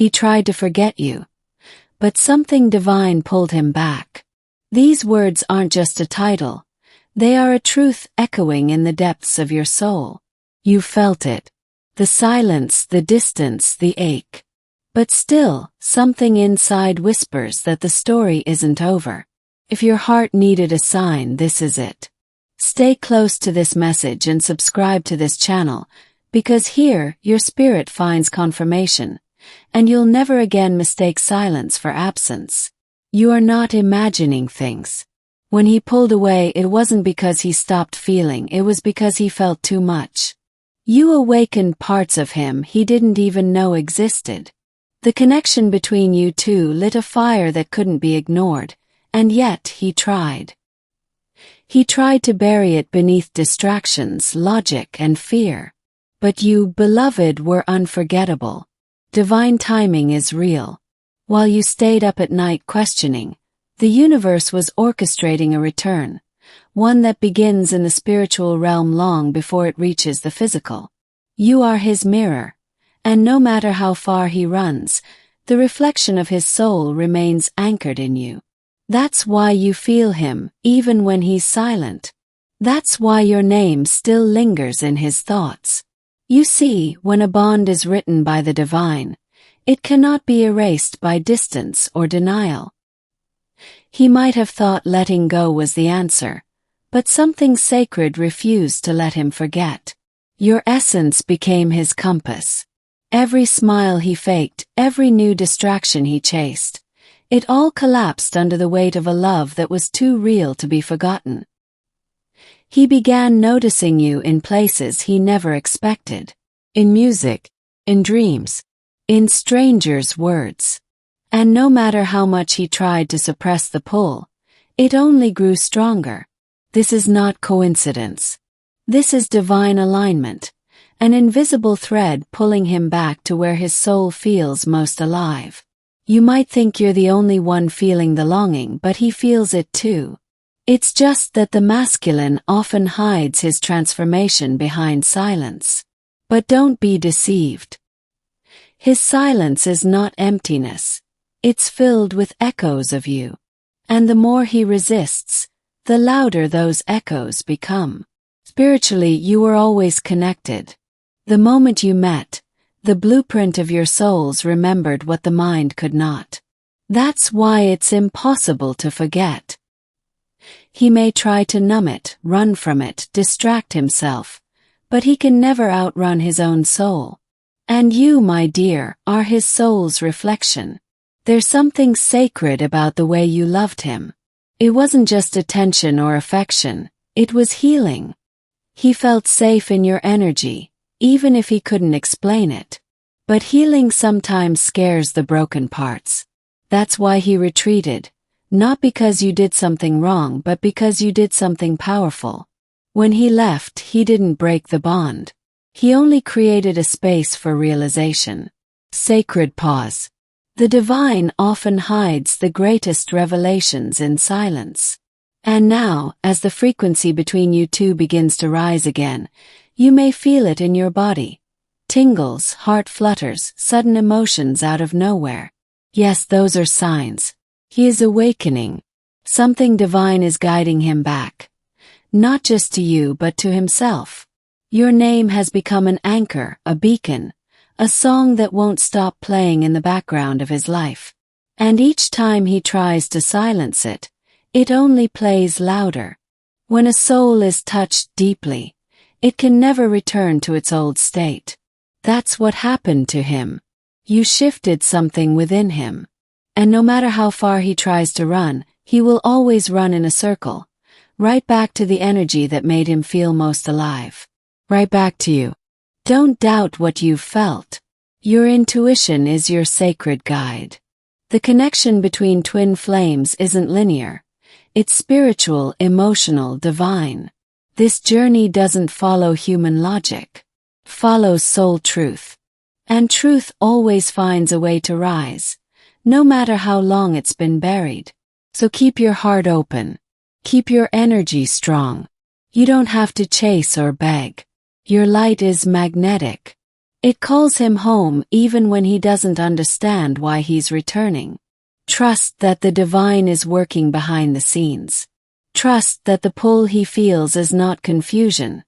He tried to forget you, but something divine pulled him back. These words aren't just a title. They are a truth echoing in the depths of your soul. You felt it. The silence, the distance, the ache. But still, something inside whispers that the story isn't over. If your heart needed a sign, this is it. Stay close to this message and subscribe to this channel, because here, your spirit finds confirmation, and you'll never again mistake silence for absence. You are not imagining things. When he pulled away, it wasn't because he stopped feeling, it was because he felt too much. You awakened parts of him he didn't even know existed. The connection between you two lit a fire that couldn't be ignored, and yet he tried. He tried to bury it beneath distractions, logic, and fear. But you, beloved, were unforgettable. Divine timing is real. While you stayed up at night questioning, the universe was orchestrating a return, one that begins in the spiritual realm long before it reaches the physical. You are his mirror, and no matter how far he runs, the reflection of his soul remains anchored in you. That's why you feel him, even when he's silent. That's why your name still lingers in his thoughts. You see, when a bond is written by the divine, it cannot be erased by distance or denial. He might have thought letting go was the answer, but something sacred refused to let him forget. Your essence became his compass. Every smile he faked, every new distraction he chased, it all collapsed under the weight of a love that was too real to be forgotten. He began noticing you in places he never expected. In music, in dreams, in strangers' words. And no matter how much he tried to suppress the pull, it only grew stronger. This is not coincidence. This is divine alignment, an invisible thread pulling him back to where his soul feels most alive. You might think you're the only one feeling the longing, but he feels it too. It's just that the masculine often hides his transformation behind silence. But don't be deceived. His silence is not emptiness. It's filled with echoes of you. And the more he resists, the louder those echoes become. Spiritually, you were always connected. The moment you met, the blueprint of your souls remembered what the mind could not. That's why it's impossible to forget. He may try to numb it, run from it, distract himself, but he can never outrun his own soul. And you, my dear, are his soul's reflection. There's something sacred about the way you loved him. It wasn't just attention or affection, it was healing. He felt safe in your energy, even if he couldn't explain it. But healing sometimes scares the broken parts. That's why he retreated, not because you did something wrong, but because you did something powerful. When he left, he didn't break the bond. He only created a space for realization. Sacred pause. The divine often hides the greatest revelations in silence. And now, as the frequency between you two begins to rise again, you may feel it in your body. Tingles, heart flutters, sudden emotions out of nowhere. Yes, those are signs. He is awakening. Something divine is guiding him back. Not just to you, but to himself. Your name has become an anchor, a beacon, a song that won't stop playing in the background of his life. And each time he tries to silence it, it only plays louder. When a soul is touched deeply, it can never return to its old state. That's what happened to him. You shifted something within him. And no matter how far he tries to run, he will always run in a circle, right back to the energy that made him feel most alive. Right back to you. Don't doubt what you've felt. Your intuition is your sacred guide. The connection between twin flames isn't linear. It's spiritual, emotional, divine. This journey doesn't follow human logic. Follows soul truth. And truth always finds a way to rise, no matter how long it's been buried. So keep your heart open. Keep your energy strong. You don't have to chase or beg. Your light is magnetic. It calls him home even when he doesn't understand why he's returning. Trust that the divine is working behind the scenes. Trust that the pull he feels is not confusion,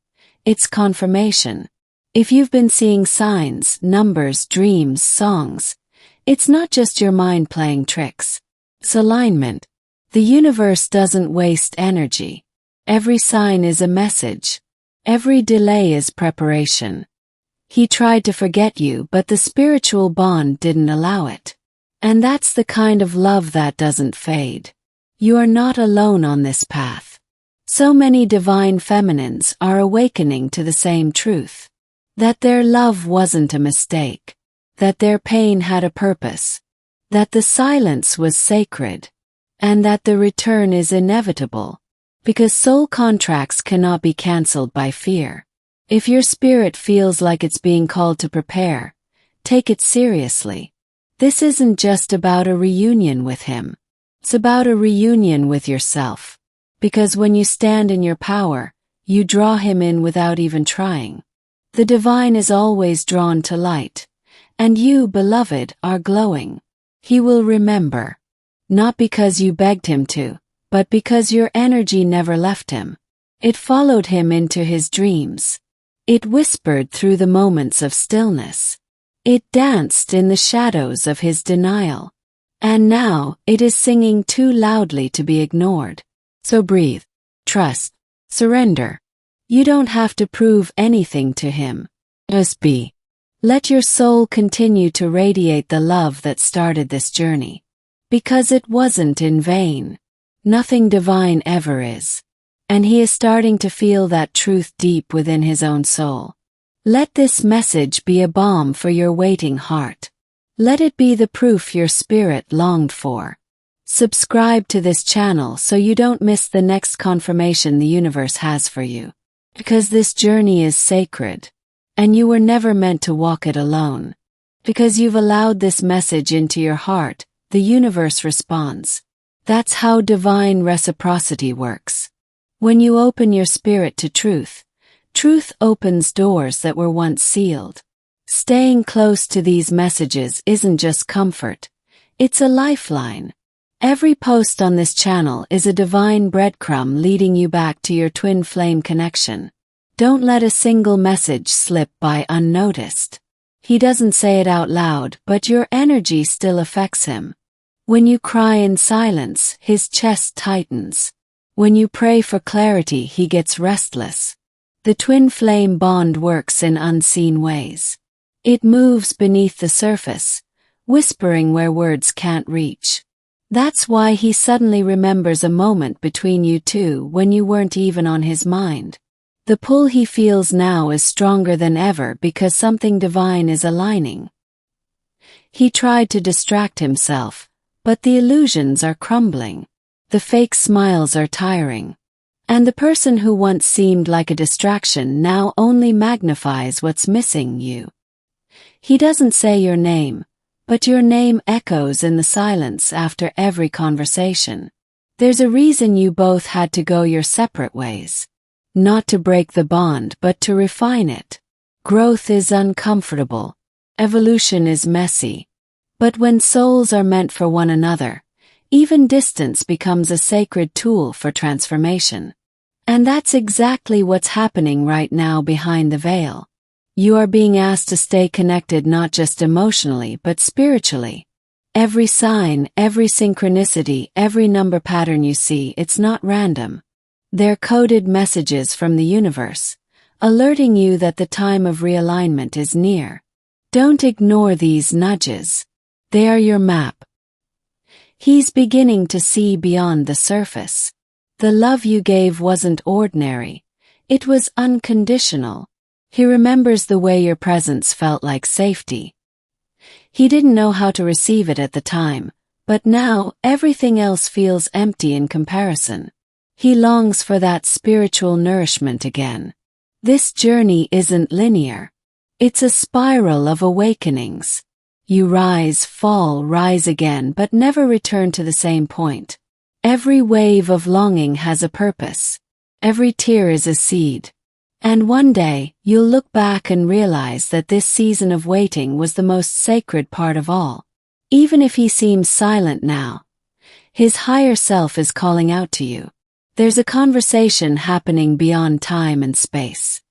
it's confirmation. If you've been seeing signs, numbers, dreams, songs, it's not just your mind playing tricks. It's alignment. The universe doesn't waste energy. Every sign is a message. Every delay is preparation. He tried to forget you, but the spiritual bond didn't allow it. And that's the kind of love that doesn't fade. You are not alone on this path. So many divine feminines are awakening to the same truth. That their love wasn't a mistake. That their pain had a purpose. That the silence was sacred. And that the return is inevitable. Because soul contracts cannot be cancelled by fear. If your spirit feels like it's being called to prepare, take it seriously. This isn't just about a reunion with him. It's about a reunion with yourself. Because when you stand in your power, you draw him in without even trying. The divine is always drawn to light. And you, beloved, are glowing. He will remember. Not because you begged him to, but because your energy never left him. It followed him into his dreams. It whispered through the moments of stillness. It danced in the shadows of his denial. And now, it is singing too loudly to be ignored. So breathe, trust, surrender. You don't have to prove anything to him. Just be. Let your soul continue to radiate the love that started this journey. Because it wasn't in vain. Nothing divine ever is. And he is starting to feel that truth deep within his own soul. Let this message be a balm for your waiting heart. Let it be the proof your spirit longed for. Subscribe to this channel so you don't miss the next confirmation the universe has for you. Because this journey is sacred. And you were never meant to walk it alone. Because you've allowed this message into your heart, the universe responds. That's how divine reciprocity works. When you open your spirit to truth, truth opens doors that were once sealed. Staying close to these messages isn't just comfort, it's a lifeline. Every post on this channel is a divine breadcrumb leading you back to your twin flame connection. Don't let a single message slip by unnoticed. He doesn't say it out loud, but your energy still affects him. When you cry in silence, his chest tightens. When you pray for clarity, he gets restless. The twin flame bond works in unseen ways. It moves beneath the surface, whispering where words can't reach. That's why he suddenly remembers a moment between you two when you weren't even on his mind. The pull he feels now is stronger than ever because something divine is aligning. He tried to distract himself, but the illusions are crumbling. The fake smiles are tiring. And the person who once seemed like a distraction now only magnifies what's missing you. He doesn't say your name, but your name echoes in the silence after every conversation. There's a reason you both had to go your separate ways. Not to break the bond, but to refine it. Growth is uncomfortable. Evolution is messy. But when souls are meant for one another, even distance becomes a sacred tool for transformation. And that's exactly what's happening right now behind the veil. You are being asked to stay connected not just emotionally but spiritually. Every sign, every synchronicity, every number pattern you see, it's not random. They're coded messages from the universe, alerting you that the time of realignment is near. Don't ignore these nudges. They are your map. He's beginning to see beyond the surface. The love you gave wasn't ordinary. It was unconditional. He remembers the way your presence felt like safety. He didn't know how to receive it at the time, but now everything else feels empty in comparison. He longs for that spiritual nourishment again. This journey isn't linear. It's a spiral of awakenings. You rise, fall, rise again, but never return to the same point. Every wave of longing has a purpose. Every tear is a seed. And one day, you'll look back and realize that this season of waiting was the most sacred part of all. Even if he seems silent now, his higher self is calling out to you. There's a conversation happening beyond time and space.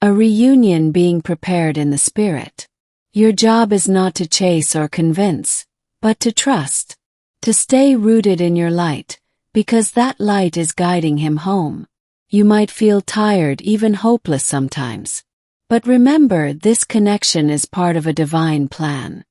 A reunion being prepared in the spirit. Your job is not to chase or convince, but to trust. To stay rooted in your light, because that light is guiding him home. You might feel tired, even hopeless sometimes. But remember, this connection is part of a divine plan.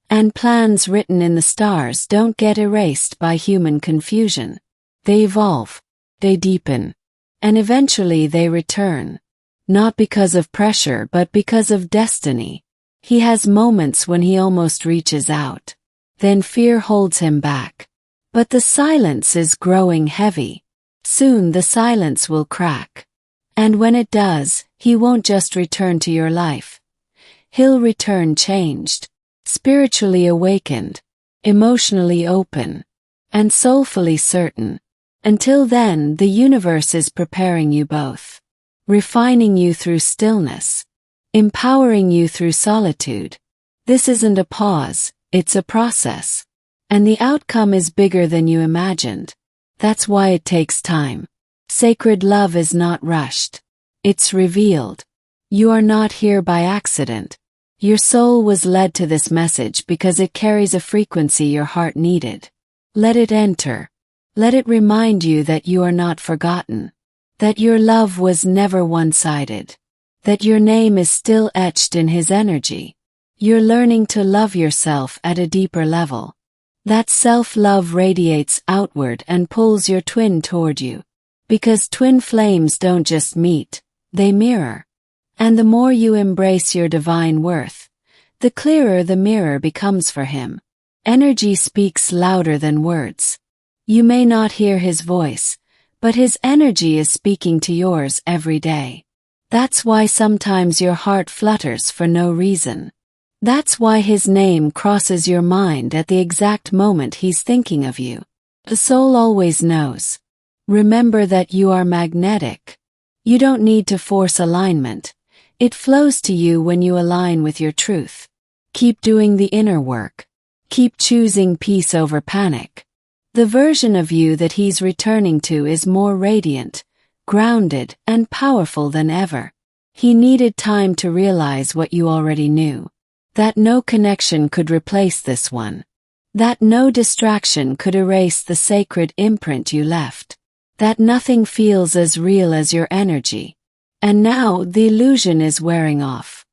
And plans written in the stars don't get erased by human confusion. They evolve, they deepen, and eventually they return. Not because of pressure, but because of destiny. He has moments when he almost reaches out. Then fear holds him back. But the silence is growing heavy. Soon the silence will crack. And when it does, he won't just return to your life. He'll return changed, spiritually awakened, emotionally open, and soulfully certain. Until then, the universe is preparing you both. Refining you through stillness. Empowering you through solitude. This isn't a pause, it's a process. And the outcome is bigger than you imagined. That's why it takes time. Sacred love is not rushed. It's revealed. You are not here by accident. Your soul was led to this message because it carries a frequency your heart needed. Let it enter. Let it remind you that you are not forgotten. That your love was never one-sided. That your name is still etched in his energy. You're learning to love yourself at a deeper level. That self-love radiates outward and pulls your twin toward you. Because twin flames don't just meet, they mirror. And the more you embrace your divine worth, the clearer the mirror becomes for him. Energy speaks louder than words. You may not hear his voice, but his energy is speaking to yours every day. That's why sometimes your heart flutters for no reason. That's why his name crosses your mind at the exact moment he's thinking of you. The soul always knows. Remember that you are magnetic. You don't need to force alignment. It flows to you when you align with your truth. Keep doing the inner work. Keep choosing peace over panic. The version of you that he's returning to is more radiant, grounded, and powerful than ever. He needed time to realize what you already knew. That no connection could replace this one. That no distraction could erase the sacred imprint you left. That nothing feels as real as your energy. And now the illusion is wearing off.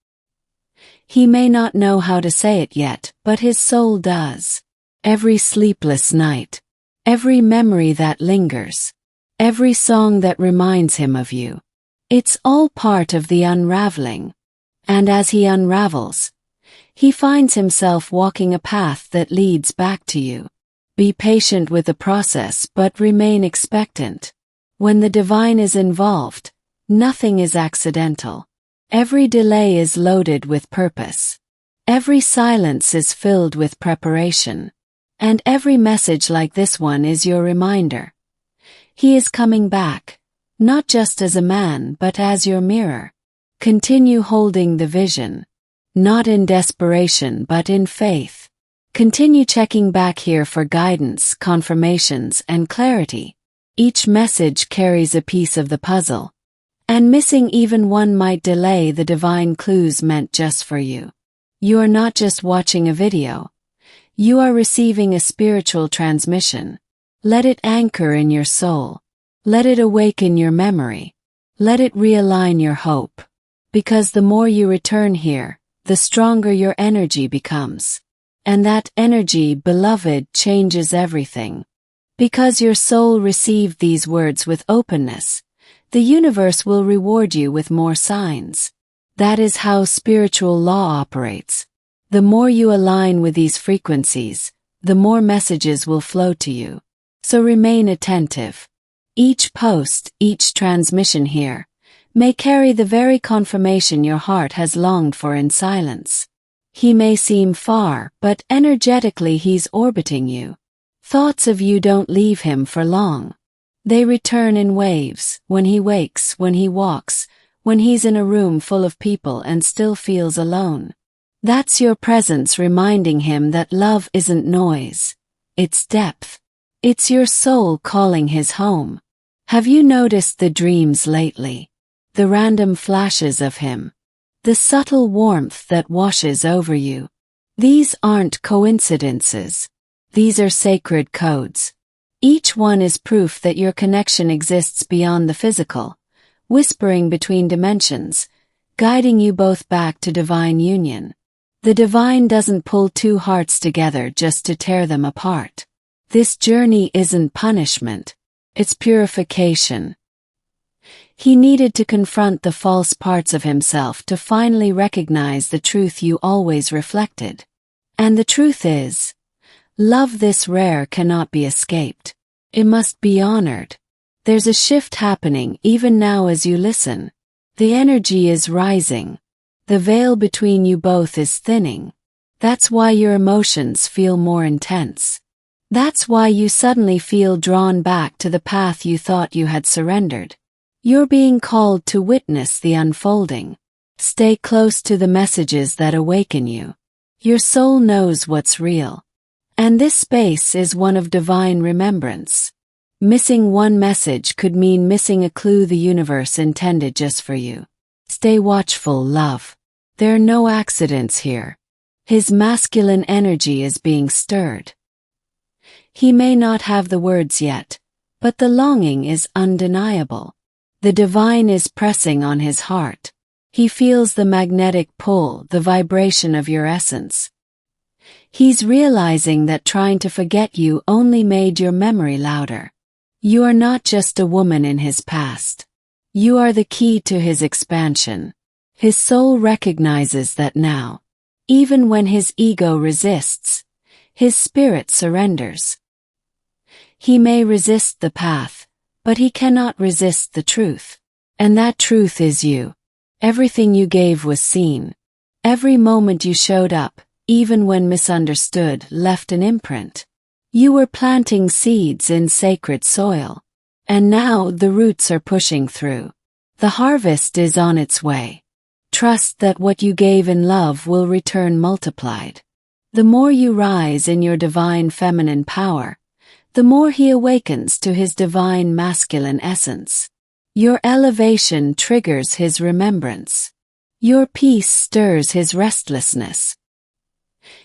He may not know how to say it yet, but his soul does. Every sleepless night. Every memory that lingers. Every song that reminds him of you. It's all part of the unraveling. And as he unravels, he finds himself walking a path that leads back to you. Be patient with the process, but remain expectant. When the divine is involved, nothing is accidental. Every delay is loaded with purpose. Every silence is filled with preparation. And every message like this one is your reminder. He is coming back, not just as a man but as your mirror. Continue holding the vision. Not in desperation but in faith. Continue checking back here for guidance, confirmations, and clarity. Each message carries a piece of the puzzle. And missing even one might delay the divine clues meant just for you. You are not just watching a video. You are receiving a spiritual transmission. Let it anchor in your soul. Let it awaken your memory. Let it realign your hope. Because the more you return here, the stronger your energy becomes. And that energy, beloved, changes everything. Because your soul received these words with openness, the universe will reward you with more signs. That is how spiritual law operates. The more you align with these frequencies, the more messages will flow to you. So remain attentive. Each post, each transmission here, may carry the very confirmation your heart has longed for in silence. He may seem far, but energetically he's orbiting you. Thoughts of you don't leave him for long. They return in waves, when he wakes, when he walks, when he's in a room full of people and still feels alone. That's your presence reminding him that love isn't noise. It's depth. It's your soul calling his home. Have you noticed the dreams lately? The random flashes of him. The subtle warmth that washes over you. These aren't coincidences. These are sacred codes. Each one is proof that your connection exists beyond the physical, whispering between dimensions, guiding you both back to divine union. The divine doesn't pull two hearts together just to tear them apart. This journey isn't punishment. It's purification. He needed to confront the false parts of himself to finally recognize the truth you always reflected. And the truth is, love this rare cannot be escaped. It must be honored. There's a shift happening even now as you listen. The energy is rising. The veil between you both is thinning. That's why your emotions feel more intense. That's why you suddenly feel drawn back to the path you thought you had surrendered. You're being called to witness the unfolding. Stay close to the messages that awaken you. Your soul knows what's real. And this space is one of divine remembrance. Missing one message could mean missing a clue the universe intended just for you. Stay watchful, love. There are no accidents here. His masculine energy is being stirred. He may not have the words yet, but the longing is undeniable. The divine is pressing on his heart. He feels the magnetic pull, the vibration of your essence. He's realizing that trying to forget you only made your memory louder. You are not just a woman in his past. You are the key to his expansion. His soul recognizes that now. Even when his ego resists, his spirit surrenders. He may resist the path, but he cannot resist the truth. And that truth is you. Everything you gave was seen. Every moment you showed up, even when misunderstood, left an imprint. You were planting seeds in sacred soil. And now the roots are pushing through. The harvest is on its way. Trust that what you gave in love will return multiplied. The more you rise in your divine feminine power, the more he awakens to his divine masculine essence. Your elevation triggers his remembrance. Your peace stirs his restlessness.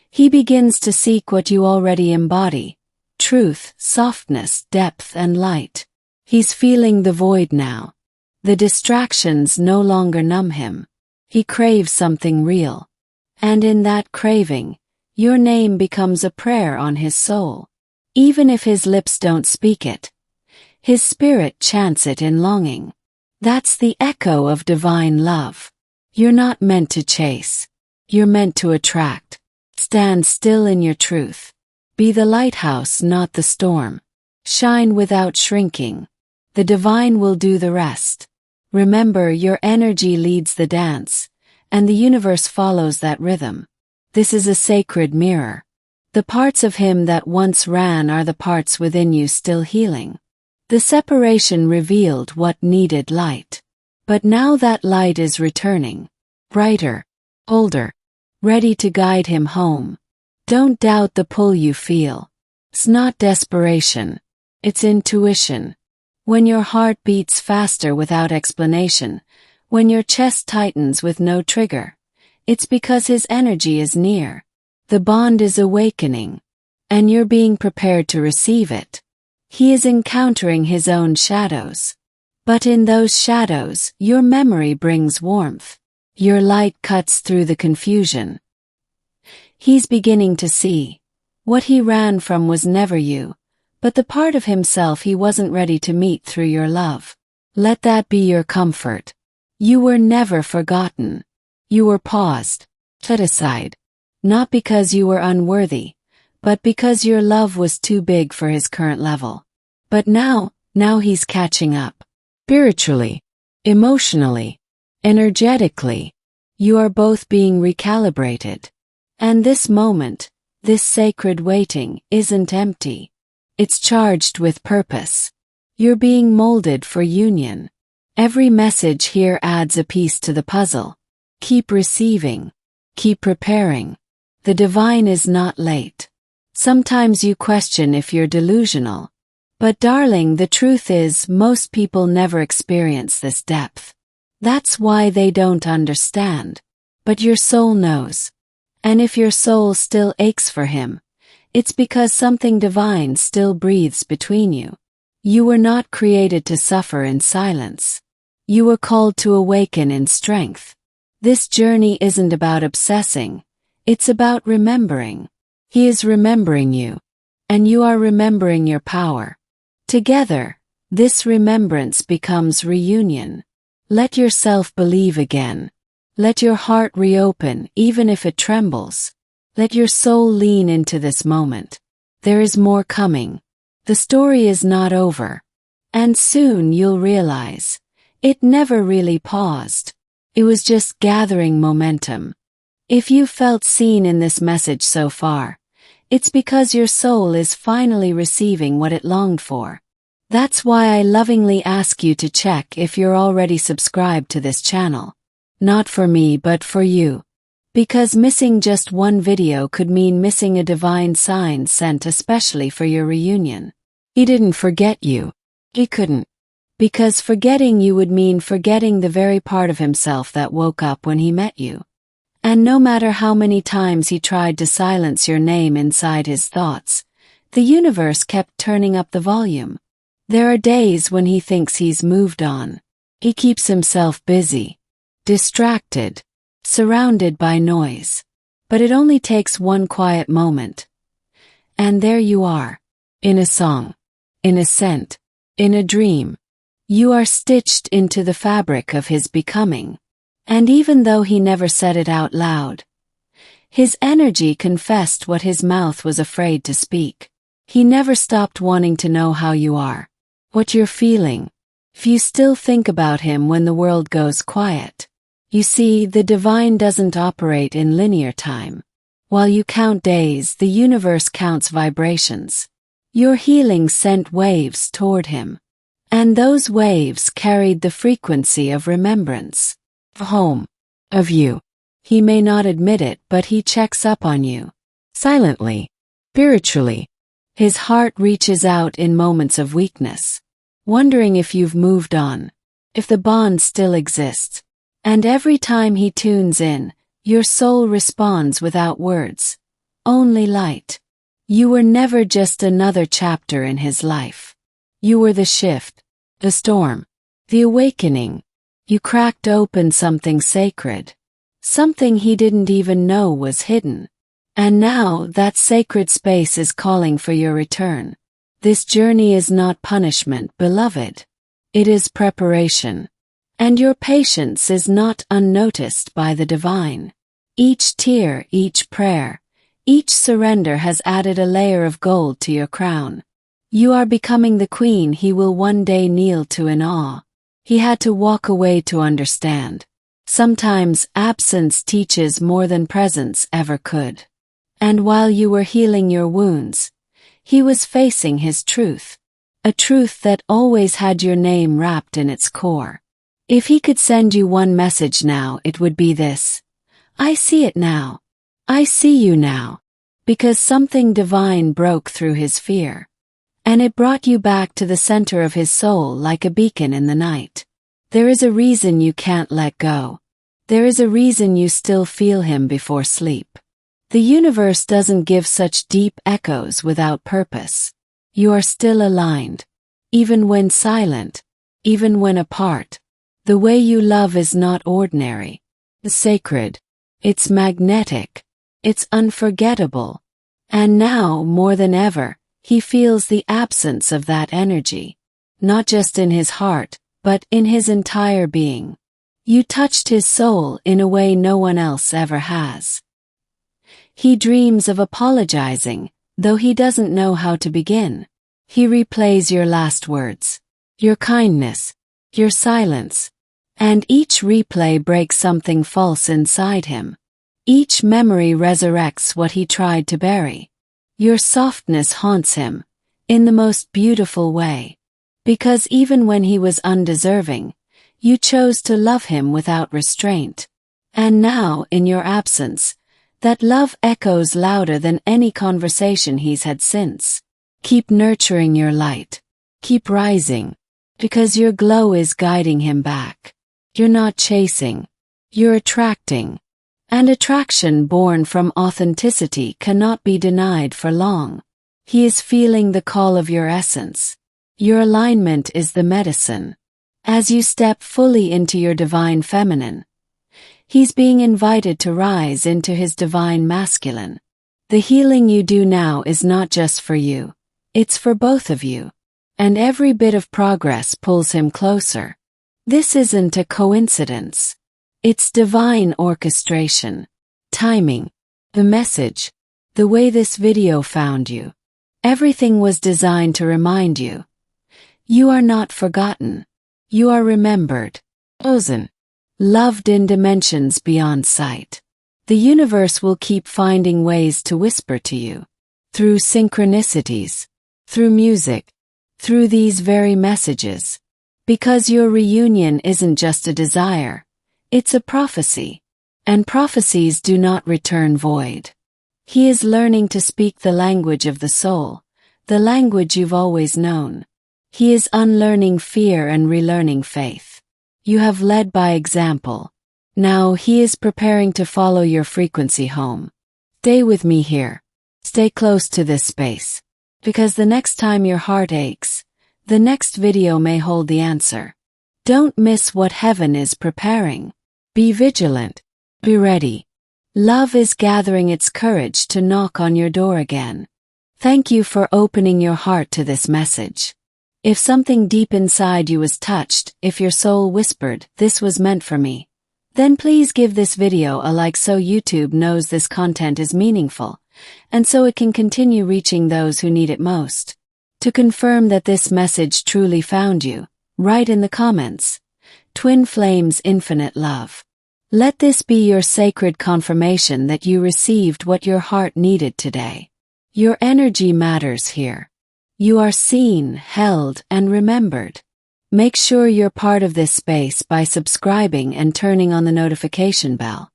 He begins to seek what you already embody: truth, softness, depth, and light. He's feeling the void now. The distractions no longer numb him. He craves something real. And in that craving, your name becomes a prayer on his soul. Even if his lips don't speak it, his spirit chants it in longing. That's the echo of divine love. You're not meant to chase. You're meant to attract. Stand still in your truth. Be the lighthouse, not the storm. Shine without shrinking. The divine will do the rest. Remember, your energy leads the dance, and the universe follows that rhythm. This is a sacred mirror. The parts of him that once ran are the parts within you still healing. The separation revealed what needed light. But now that light is returning. Brighter, older, ready to guide him home. Don't doubt the pull you feel. It's not desperation. It's intuition. When your heart beats faster without explanation, when your chest tightens with no trigger, it's because his energy is near. The bond is awakening, and you're being prepared to receive it. He is encountering his own shadows. But in those shadows, your memory brings warmth. Your light cuts through the confusion. He's beginning to see. What he ran from was never you, but the part of himself he wasn't ready to meet through your love. Let that be your comfort. You were never forgotten. You were paused, set aside. Not because you were unworthy, but because your love was too big for his current level. But now he's catching up. Spiritually, emotionally, energetically, you are both being recalibrated. And this moment, this sacred waiting, isn't empty. It's charged with purpose. You're being molded for union. Every message here adds a piece to the puzzle. Keep receiving. Keep preparing. The divine is not late. Sometimes you question if you're delusional. But darling, the truth is most people never experience this depth. That's why they don't understand. But your soul knows. And if your soul still aches for him, it's because something divine still breathes between you. You were not created to suffer in silence. You were called to awaken in strength. This journey isn't about obsessing. It's about remembering. He is remembering you. And you are remembering your power. Together, this remembrance becomes reunion. Let yourself believe again. Let your heart reopen even if it trembles. Let your soul lean into this moment. There is more coming. The story is not over. And soon you'll realize, it never really paused. It was just gathering momentum. If you felt seen in this message so far, it's because your soul is finally receiving what it longed for. That's why I lovingly ask you to check if you're already subscribed to this channel. Not for me but for you. Because missing just one video could mean missing a divine sign sent especially for your reunion. He didn't forget you. He couldn't. Because forgetting you would mean forgetting the very part of himself that woke up when he met you. And no matter how many times he tried to silence your name inside his thoughts, the universe kept turning up the volume. There are days when he thinks he's moved on. He keeps himself busy. Distracted, surrounded by noise. But it only takes one quiet moment. And there you are. In a song. In a scent. In a dream. You are stitched into the fabric of his becoming. And even though he never said it out loud, his energy confessed what his mouth was afraid to speak. He never stopped wanting to know how you are. What you're feeling. If you still think about him when the world goes quiet. You see, the divine doesn't operate in linear time. While you count days, the universe counts vibrations. Your healing sent waves toward him. And those waves carried the frequency of remembrance. Home. Of you. He may not admit it, but he checks up on you. Silently. Spiritually. His heart reaches out in moments of weakness. Wondering if you've moved on. If the bond still exists. And every time he tunes in, your soul responds without words. Only light. You were never just another chapter in his life. You were the shift, the storm, the awakening. You cracked open something sacred. Something he didn't even know was hidden. And now that sacred space is calling for your return. This journey is not punishment, beloved. It is preparation. And your patience is not unnoticed by the divine. Each tear, each prayer, each surrender has added a layer of gold to your crown. You are becoming the queen he will one day kneel to in awe. He had to walk away to understand. Sometimes absence teaches more than presence ever could. And while you were healing your wounds, he was facing his truth. A truth that always had your name wrapped in its core. If he could send you one message now, it would be this. I see it now. I see you now. Because something divine broke through his fear. And it brought you back to the center of his soul like a beacon in the night. There is a reason you can't let go. There is a reason you still feel him before sleep. The universe doesn't give such deep echoes without purpose. You are still aligned. Even when silent. Even when apart. The way you love is not ordinary. It's sacred. It's magnetic. It's unforgettable. And now, more than ever, he feels the absence of that energy. Not just in his heart, but in his entire being. You touched his soul in a way no one else ever has. He dreams of apologizing, though he doesn't know how to begin. He replays your last words. Your kindness. Your silence. And each replay breaks something false inside him. Each memory resurrects what he tried to bury. Your softness haunts him, in the most beautiful way. Because even when he was undeserving, You chose to love him without restraint. And now, in your absence, that love echoes louder than any conversation he's had since. Keep nurturing your light. Keep rising. Because your glow is guiding him back. You're not chasing. You're attracting. And attraction born from authenticity cannot be denied for long. He is feeling the call of your essence. Your alignment is the medicine. As you step fully into your divine feminine, he's being invited to rise into his divine masculine. The healing you do now is not just for you. It's for both of you. And every bit of progress pulls him closer. This isn't a coincidence. It's divine orchestration. Timing. The message. The way this video found you. Everything was designed to remind you. You are not forgotten. You are remembered. Chosen. Loved in dimensions beyond sight. The universe will keep finding ways to whisper to you. Through synchronicities. Through music. Through these very messages. Because your reunion isn't just a desire. It's a prophecy. And prophecies do not return void. He is learning to speak the language of the soul, the language you've always known. He is unlearning fear and relearning faith. You have led by example. Now he is preparing to follow your frequency home. Stay with me here. Stay close to this space. Because the next time your heart aches, the next video may hold the answer. Don't miss what heaven is preparing. Be vigilant. Be ready. Love is gathering its courage to knock on your door again. Thank you for opening your heart to this message. If something deep inside you was touched, if your soul whispered, "This was meant for me," then please give this video a like so YouTube knows this content is meaningful, and so it can continue reaching those who need it most. To confirm that this message truly found you, write in the comments, Twin Flames Infinite Love. Let this be your sacred confirmation that you received what your heart needed today. Your energy matters here. You are seen, held, and remembered. Make sure you're part of this space by subscribing and turning on the notification bell.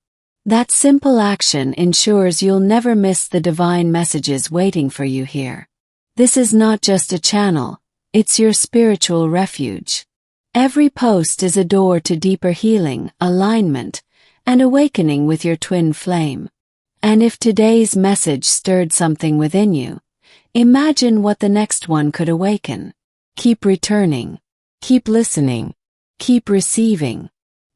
That simple action ensures you'll never miss the divine messages waiting for you here. This is not just a channel, it's your spiritual refuge. Every post is a door to deeper healing, alignment, and awakening with your twin flame. And if today's message stirred something within you, imagine what the next one could awaken. Keep returning. Keep listening. Keep receiving.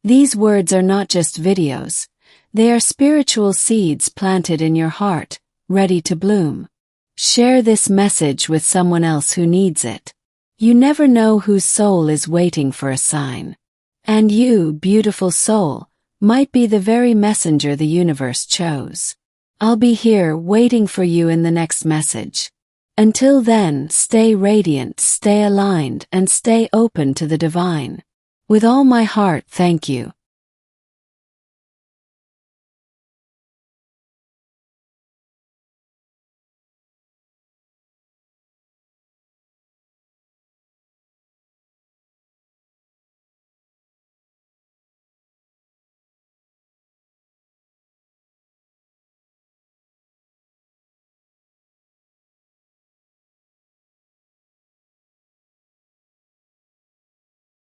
These words are not just videos. They are spiritual seeds planted in your heart, ready to bloom. Share this message with someone else who needs it. You never know whose soul is waiting for a sign. And you, beautiful soul, might be the very messenger the universe chose. I'll be here waiting for you in the next message. Until then, stay radiant, stay aligned, and stay open to the divine. With all my heart, thank you.